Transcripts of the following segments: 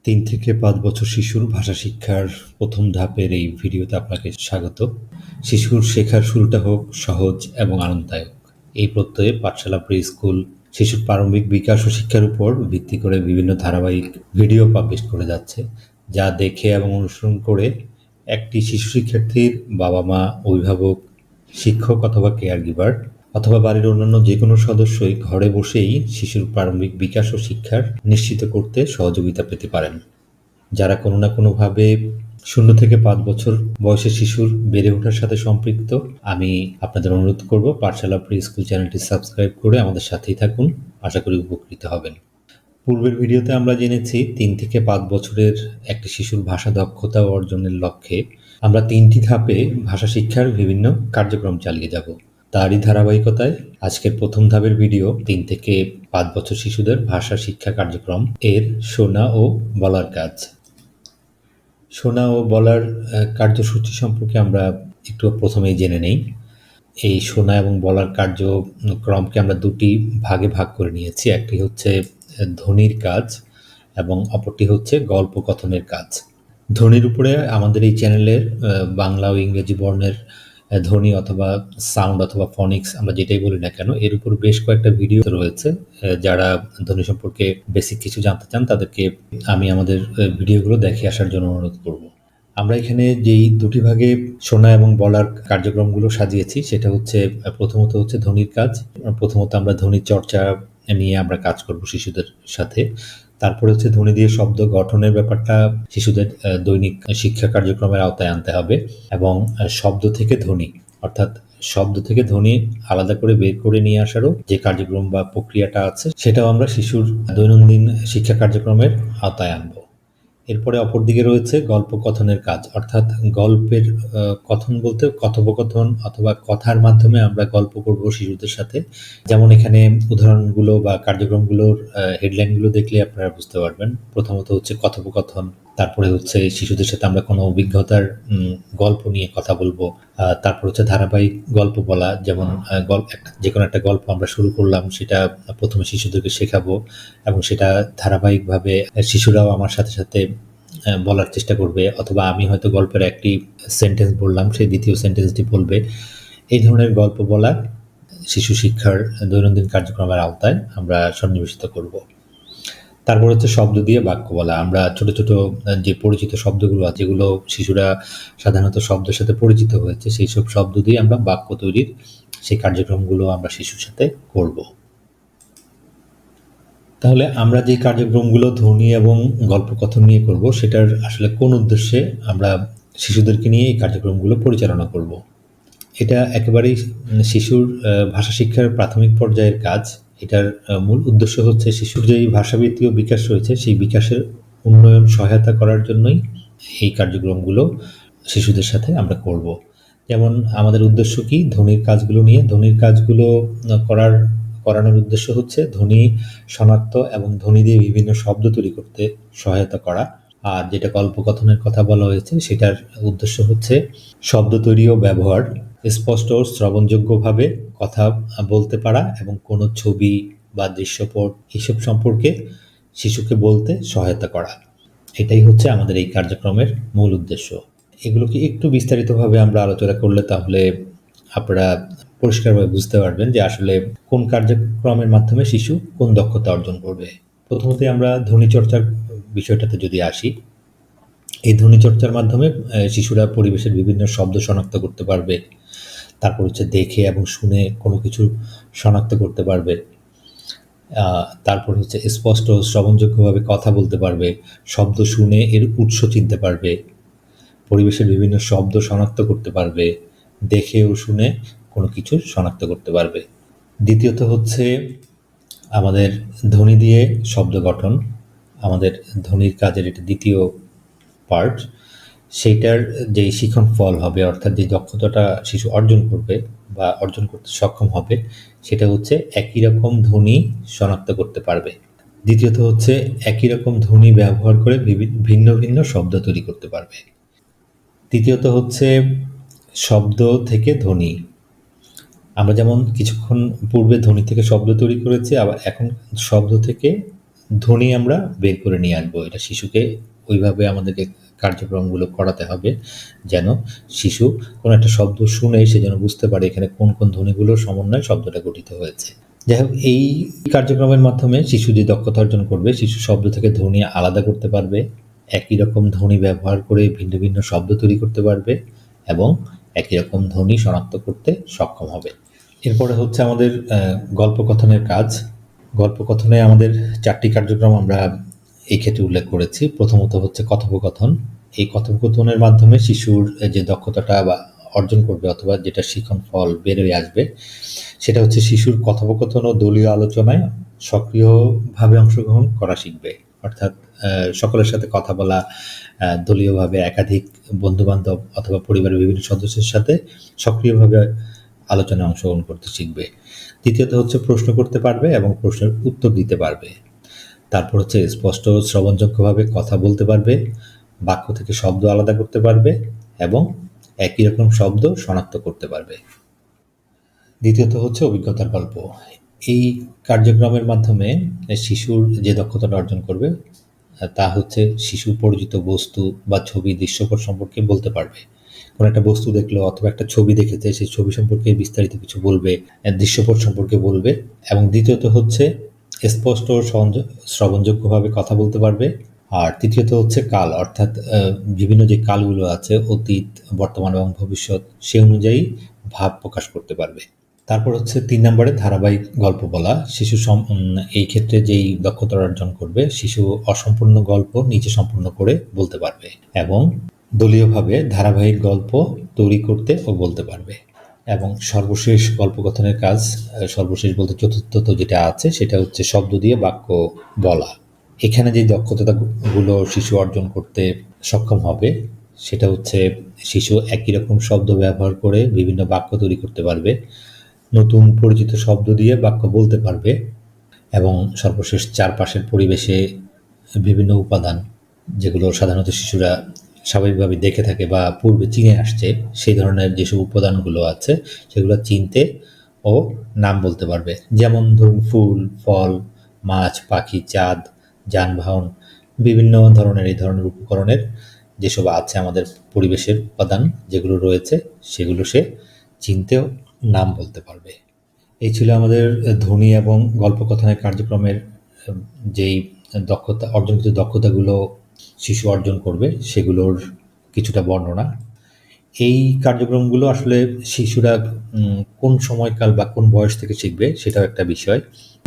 ৩ থেকে ৫ বছর শিশুর ভাষা শিক্ষার প্রথম ধাপের এই ভিডিওতে আপনাকে স্বাগত। শিশুর শেখার শুরুটা হোক সহজ এবং আনন্দদায়ক। এই প্রত্যয়ে পাঠশালা প্রি স্কুল শিশুর প্রারম্ভিক বিকাশ ও শিক্ষার উপর ভিত্তি করে বিভিন্ন ধারাবাহিক ভিডিও পাবলিশ করে যাচ্ছে, যা দেখে এবং অনুসরণ করে একটি শিশু শিক্ষার্থীর বাবা-মা, অভিভাবক, শিক্ষক অথবা কেয়ার গিভার অথবা বাড়ির অন্যান্য যেকোনো সদস্যই ঘরে বসেই শিশুর প্রারম্ভিক বিকাশ ও শিক্ষার নিশ্চিত করতে সহযোগিতা পেতে পারেন। যারা কোনো না কোনোভাবে ০ থেকে ৫ বছর বয়সের শিশুর বেড়ে ওঠার সাথে সম্পৃক্ত, আমি আপনাদের অনুরোধ করব পাঠশালা প্রি স্কুল চ্যানেলটি সাবস্ক্রাইব করে আমাদের সাথেই থাকুন। আশা করি উপকৃত হবেন। পূর্বের ভিডিওতে আমরা জেনেছি ৩ থেকে ৫ বছরের একটি শিশুর ভাষা দক্ষতা অর্জনের লক্ষ্যে আমরা ৩টি ধাপে ভাষা শিক্ষার বিভিন্ন কার্যক্রম চালিয়ে যাব। তারই ধারাবাহিকতায় আজকের প্রথম ধাপের ভিডিও ৩ থেকে ৫ বছর শিশুদের ভাষা শিক্ষা কার্যক্রম এর শোনা ও বলার কাজ। শোনা ও বলার কার্যসূচি সম্পর্কে আমরা একটু প্রথমেই জেনে নেই। এই শোনা এবং বলার কার্যক্রমকে আমরা দুটি ভাগে ভাগ করে নিয়েছি। একটি হচ্ছে ধ্বনির কাজ এবং অপরটি হচ্ছে গল্প কথনের কাজ। ধ্বনির উপরে আমাদের এই চ্যানেলের বাংলা ও ইংরেজি বর্ণের ধ্বনি অথবা সাউন্ড অথবা ফনিক্স আমরা যেটাই বলি না কেন, এর উপর বেশ কয়েকটা ভিডিও রয়েছে। যারা ধ্বনি সম্পর্কে বেসিক কিছু জানতে চান তাদেরকে আমি আমাদের ভিডিওগুলো দেখে আসার জন্য অনুরোধ করব। আমরা এখানে যেই দুটি ভাগে শোনা এবং বলার কার্যক্রমগুলো সাজিয়েছি সেটা হচ্ছে প্রথমত হচ্ছে ধ্বনির কাজ। প্রথমত আমরা ধ্বনির চর্চা নিয়ে আমরা কাজ করব শিশুদের সাথে। তারপরে হচ্ছে ধ্বনি দিয়ে শব্দ গঠনের ব্যাপারটা শিশুদের দৈনিক শিক্ষা কার্যক্রমের আওতায় আনতে হবে এবং শব্দ থেকে ধ্বনি অর্থাৎ শব্দ থেকে ধ্বনি আলাদা করে বের করে নিয়ে আসারও যে কার্যক্রম বা প্রক্রিয়াটা আছে সেটাও আমরা শিশুর দৈনন্দিন শিক্ষা কার্যক্রমের আওতায় আনব। এরপরে অপরদিকে রয়েছে গল্প কথনের কাজ, অর্থাৎ গল্পের কথন বলতে কথোপকথন অথবা কথার মাধ্যমে আমরা গল্প করব শিশুদের সাথে। যেমন এখানে উদাহরণগুলো বা কার্যক্রমগুলোর হেডলাইনগুলো দেখলে আপনারা বুঝতে পারবেন। প্রথমত হচ্ছে কথোপকথন, তারপরে হচ্ছে শিশুদের সাথে আমরা কোনো অভিজ্ঞতার গল্প নিয়ে কথা বলবো। তারপর হচ্ছে ধারাবাহিক গল্প বলা, যেমন যে কোনো একটা গল্প আমরা শুরু করলাম, সেটা প্রথমে শিশুদেরকে শেখাবো এবং সেটা ধারাবাহিকভাবে শিশুরাও আমার সাথে সাথে বলার চেষ্টা করবে, অথবা আমি হয়তো গল্পের একটি সেন্টেন্স বললাম, সেই দ্বিতীয় সেন্টেন্সটি বলবে। এই ধরনের গল্প বলা শিশু শিক্ষার দৈনন্দিন কার্যক্রমের আওতায় আমরা সন্নিবেশিত করব। তারপর হচ্ছে শব্দ দিয়ে বাক্য বলা। আমরা ছোট ছোট যে পরিচিত শব্দগুলো আছে, যেগুলো শিশুরা সাধারণত শব্দের সাথে পরিচিত হয়েছে, সেই সব শব্দ দিয়ে আমরা বাক্য তৈরির সেই কার্যক্রমগুলো আমরা শিশুর সাথে করব। তাহলে আমরা যে কার্যক্রমগুলো ধ্বনি এবং গল্পকথন নিয়ে করব, সেটার আসলে কোন উদ্দেশ্যে আমরা শিশুদেরকে নিয়ে এই কার্যক্রমগুলো পরিচালনা করব। এটা একেবারেই শিশুর ভাষা শিক্ষার প্রাথমিক পর্যায়ের কাজ। এটার মূল উদ্দেশ্য হচ্ছে শিশুর যেই ভাষাবৃত্তীয় বিকাশ রয়েছে সেই বিকাশের উন্নয়ন সহায়তা করার জন্যই এই কার্যক্রমগুলো শিশুদের সাথে আমরা করব। যেমন আমাদের উদ্দেশ্য কি, ধ্বনির কাজগুলো নিয়ে ধ্বনির কাজগুলো করানোর উদ্দেশ্য হচ্ছে ধ্বনি শনাক্ত এবং ধ্বনি দিয়ে বিভিন্ন শব্দ তৈরি করতে সহায়তা করা। আর যেটা গল্পকথনের কথা বলা হয়েছে সেটার উদ্দেশ্য হচ্ছে শব্দ তৈরি ও ব্যবহার, স্পষ্ট ও শ্রবণযোগ্যভাবে কথা বলতে পারা এবং কোনো ছবি বা দৃশ্যপট এসব সম্পর্কে শিশুকে বলতে সহায়তা করা। এটাই হচ্ছে আমাদের এই কার্যক্রমের মূল উদ্দেশ্য। এগুলোকে একটু বিস্তারিতভাবে আমরা আলোচনা করলে তাহলে আপনারা পরিষ্কারভাবে বুঝতে পারবেন যে আসলে কোন কার্যক্রমের মাধ্যমে শিশু কোন দক্ষতা অর্জন করবে। প্রথমত আমরা ধ্বনি চর্চার বিষয়টাতে যদি আসি, এই ধ্বনি চর্চার মাধ্যমে শিশুরা পরিবেশের বিভিন্ন শব্দ শনাক্ত করতে পারবে। তারপর হচ্ছে দেখে এবং শুনে কোনো কিছু শনাক্ত করতে পারবে। তারপর হচ্ছে স্পষ্ট শ্রবণযোগ্যভাবে কথা বলতে পারবে, শব্দ শুনে এর উৎস চিনতে পারবে, পরিবেশের বিভিন্ন শব্দ শনাক্ত করতে পারবে, দেখে ও শুনে কোনো কিছু শনাক্ত করতে পারবে। দ্বিতীয়ত হচ্ছে আমাদের ধ্বনি দিয়ে শব্দ গঠন। আমাদের ধ্বনির কাজের এটা দ্বিতীয় পার্ট। সেইটার যেই শিখন ফল হবে, অর্থাৎ যে দক্ষতাটা শিশু অর্জন করবে বা অর্জন করতে সক্ষম হবে, সেটা হচ্ছে একই রকম ধ্বনি শনাক্ত করতে পারবে। দ্বিতীয়ত হচ্ছে একই রকম ধ্বনি ব্যবহার করে ভিন্ন ভিন্ন শব্দ তৈরি করতে পারবে। তৃতীয়ত হচ্ছে শব্দ থেকে ধ্বনি। আমরা যেমন কিছুক্ষণ পূর্বে ধ্বনি থেকে শব্দ তৈরি করেছি, আবার এখন শব্দ থেকে ধ্বনি আমরা বের করে নিয়ে আসবো। এটা শিশুকে ওইভাবে আমাদেরকে কার্যক্রমগুলো করাতে হবে যেন শিশু কোনো একটা শব্দ শুনে সে যেন বুঝতে পারে এখানে কোন কোন ধ্বনিগুলোর সমন্বয়ে শব্দটা গঠিত হয়েছে। যাই হোক, এই কার্যক্রমের মাধ্যমে শিশু যে দক্ষতা অর্জন করবে, শিশু শব্দ থেকে ধ্বনি আলাদা করতে পারবে, একই রকম ধ্বনি ব্যবহার করে ভিন্ন ভিন্ন শব্দ তৈরি করতে পারবে এবং একই রকম ধ্বনি শনাক্ত করতে সক্ষম হবে। এরপরে হচ্ছে আমাদের গল্প কথনের কাজ। গল্প কথনে আমাদের 4টি কার্যক্রম আমরা এই ক্ষেত্রে উল্লেখ করেছি। প্রথমত হচ্ছে কথোপকথন। এই কথোপকথনের মাধ্যমে শিশুর যে দক্ষতাটা বা অর্জন করবে অথবা যেটা শিখন ফল বেরোয় আসবে, সেটা হচ্ছে শিশুর কথোপকথন ও দলীয় আলোচনায় সক্রিয়ভাবে অংশগ্রহণ করা শিখবে। অর্থাৎ সকলের সাথে কথা বলা, দলীয়ভাবে একাধিক বন্ধুবান্ধব অথবা পরিবারের বিভিন্ন সদস্যের সাথে সক্রিয়ভাবে আলোচনায় অংশগ্রহণ করতে শিখবে। দ্বিতীয়ত হচ্ছে প্রশ্ন করতে পারবে এবং প্রশ্নের উত্তর দিতে পারবে। তারপর হচ্ছে স্পষ্ট শ্রবণযোগ্যভাবে কথা বলতে পারবে, বাক্য থেকে শব্দ আলাদা করতে পারবে এবং একই রকম শব্দ শনাক্ত করতে পারবে। দ্বিতীয়ত হচ্ছে অভিজ্ঞতার গল্প। এই কার্যক্রমের মাধ্যমে শিশুর যে দক্ষতাটা অর্জন করবে তা হচ্ছে শিশু পরিচিত বস্তু বা ছবি, দৃশ্যপট সম্পর্কে বলতে পারবে। কোনো একটা বস্তু দেখলো অথবা একটা ছবি দেখেছে, সেই ছবি সম্পর্কে বিস্তারিত কিছু বলবে, দৃশ্যপট সম্পর্কে বলবে। এবং দ্বিতীয়ত হচ্ছে স্পষ্ট ও শ্রবণযোগ্যভাবে কথা বলতে পারবে। আর তৃতীয়ত হচ্ছে কাল, অর্থাৎ বিভিন্ন যে কালগুলো আছে, অতীত, বর্তমান এবং ভবিষ্যৎ, সে অনুযায়ী ভাব প্রকাশ করতে পারবে। তারপর হচ্ছে 3 নম্বরে ধারাবাহিক গল্প বলা। শিশু এই ক্ষেত্রে যেই দক্ষতা অর্জন করবে, শিশু অসম্পূর্ণ গল্প নিজে সম্পূর্ণ করে বলতে পারবে এবং দলীয়ভাবে ধারাবাহিক গল্প তৈরি করতে ও বলতে পারবে। এবং সর্বশেষ গল্পকথনের কাজ, সর্বশেষ বলতে চতুর্থত যেটা আছে সেটা হচ্ছে শব্দ দিয়ে বাক্য বলা। এখানে যে দক্ষতাগুলো শিশু অর্জন করতে সক্ষম হবে সেটা হচ্ছে শিশু একই রকম শব্দ ব্যবহার করে বিভিন্ন বাক্য তৈরি করতে পারবে, নতুন পরিচিত শব্দ দিয়ে বাক্য বলতে পারবে এবং সর্বশেষ চারপাশের পরিবেশে বিভিন্ন উপাদান যেগুলো সাধারণত শিশুরা স্বাভাবিকভাবে দেখে থাকে বা পূর্বে চিনে আসছে, সেই ধরনের যেসব উপাদানগুলো আছে সেগুলো চিনতে ও নাম বলতে পারবে। যেমন ধরুন ফুল, ফল, মাছ, পাখি, চাঁদ, যানবাহন, বিভিন্ন ধরনের এই ধরনের উপকরণের যেসব আছে আমাদের পরিবেশের উপাদান যেগুলো রয়েছে সেগুলো সে চিনতেও নাম বলতে পারবে। এই ছিল আমাদের ধ্বনি এবং গল্পকথনের কার্যক্রমের যেই অর্জনকৃত দক্ষতাগুলো শিশু অর্জন করবে সেগুলোর কিছুটা বর্ণনা। এই কার্যক্রমগুলো আসলে শিশুরা কোন সময়কাল বা কোন বয়স থেকে শিখবে সেটাও একটা বিষয়।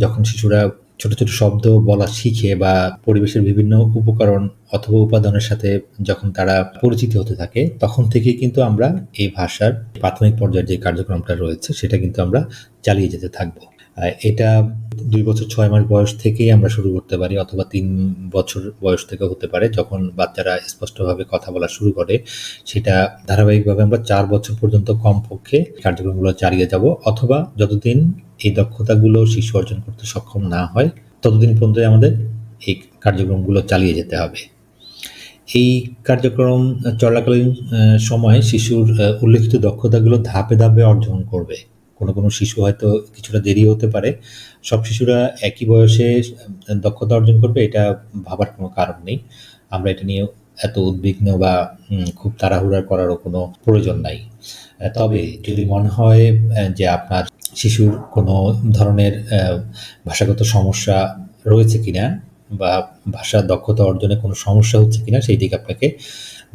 যখন শিশুরা ছোট ছোট শব্দ বলা শিখে বা পরিবেশের বিভিন্ন উপকরণ অথবা উপাদানের সাথে যখন তারা পরিচিত হতে থাকে, তখন থেকেই কিন্তু আমরা এই ভাষার প্রাথমিক পর্যায়ের যে কার্যক্রমটা রয়েছে সেটা কিন্তু আমরা চালিয়ে যেতে থাকবো। এটা 2 বছর 6 মাস বয়স থেকেই আমরা শুরু করতে পারি অথবা 3 বছর বয়স থেকে হতে পারে। যখন বাচ্চারা স্পষ্টভাবে কথা বলা শুরু করে, সেটা ধারাবাহিকভাবে আমরা 4 বছর পর্যন্ত কমপক্ষে কার্যক্রমগুলো চালিয়ে যাব, অথবা যতদিন এই দক্ষতাগুলো শিশু অর্জন করতে সক্ষম না হয় ততদিন পর্যন্ত আমাদের এই কার্যক্রমগুলো চালিয়ে যেতে হবে। এই কার্যক্রম চলাকালীন সময়ে শিশুর উল্লেখিত দক্ষতাগুলো ধাপে ধাপে অর্জন করবে। কোনো শিশু হয়তো কিছুটা দেরি হতে পারে। সব শিশুরা একই বয়সে দক্ষতা অর্জন করবে এটা ভাবার কোনো কারণ নেই। আমরা এটা নিয়ে এত উদ্বিগ্ন বা খুব তাড়াহুড়া করারও কোনো প্রয়োজন নাই। তবে যদি মনে হয় যে আপনার শিশুর কোনো ধরনের ভাষাগত সমস্যা রয়েছে কিনা বা ভাষার দক্ষতা অর্জনে কোনো সমস্যা হচ্ছে কিনা সেই দিকে আপনাকে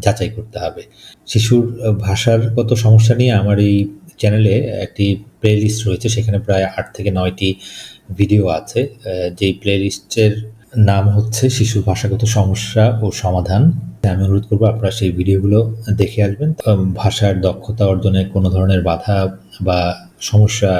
যাচাই করতে হবে। শিশুর ভাষাগত সমস্যা নিয়ে আমার এই চ্যানেলে একটি প্লে লিস্ট রয়েছে, সেখানে প্রায় 8 থেকে 9টি ভিডিও আছে। যেই প্লে লিস্টের নাম হচ্ছে শিশুর ভাষাগত সমস্যা ও সমাধান। আমি অনুরোধ করবো আপনারা সেই ভিডিওগুলো দেখে আসবেন। ভাষার দক্ষতা অর্জনে কোনো ধরনের বাধা বা সমস্যা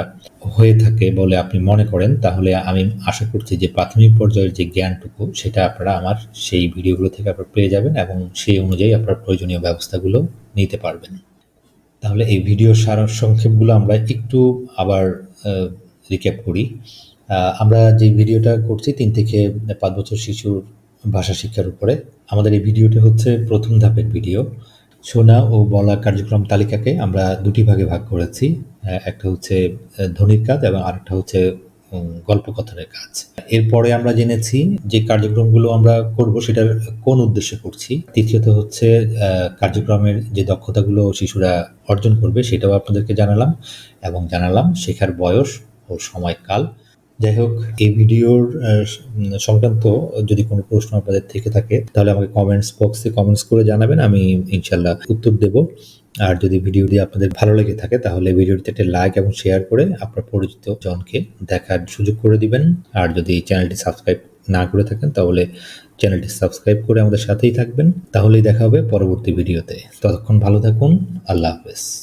হয়ে থাকে বলে আপনি মনে করেন, তাহলে আমি আশা করছি যে প্রাথমিক পর্যায়ের যে জ্ঞানটুকু সেটা আপনারা আমার সেই ভিডিওগুলো থেকে আপনারা পেয়ে যাবেন এবং সেই অনুযায়ী আপনার প্রয়োজনীয় ব্যবস্থাগুলো নিতে পারবেন। তাহলে এই ভিডিওর সারসংক্ষেপগুলো আমরা একটু আবার রিক্যাপ করি। আমরা যে ভিডিওটা করছি 3 থেকে 5 বছর শিশুর ভাষা শিক্ষার উপরে। আমাদের এই ভিডিওটা হচ্ছে প্রথম ধাপের ভিডিও। শোনা ও বলা কার্যক্রম তালিকাকে আমরা 2টি ভাগে ভাগ করেছি। একটা হচ্ছে ধ্বনির কাজ এবং আরেকটা হচ্ছে গল্পকথনের কাজ। এরপরে আমরা জেনেছি যে কার্যক্রমগুলো আমরা করব সেটার কোন উদ্দেশ্যে করছি। তৃতীয়ত হচ্ছে কার্যক্রমের যে দক্ষতাগুলো শিশুরা অর্জন করবে সেটাও আপনাদেরকে জানালাম এবং জানালাম শেখার বয়স ও সময়কাল। যাই হোক, এই ভিডিওর সংক্রান্ত যদি কোনো প্রশ্ন আপনাদের থেকে থাকে তাহলে আমাকে কমেন্টস বক্সে কমেন্টস করে জানাবেন, আমি ইনশাল্লাহ উত্তর দেব। আর যদি ভিডিওটি আপনাদের ভালো লেগে থাকে তাহলে ভিডিওটিতে একটা লাইক এবং শেয়ার করে আপনার পরিচিত জনকে দেখার সুযোগ করে দিবেন। আর যদি চ্যানেলটি সাবস্ক্রাইব না করে থাকেন তাহলে চ্যানেলটি সাবস্ক্রাইব করে আমাদের সাথেই থাকবেন। তাহলেই দেখা হবে পরবর্তী ভিডিওতে। ততক্ষণ ভালো থাকুন। আল্লাহ হাফেজ।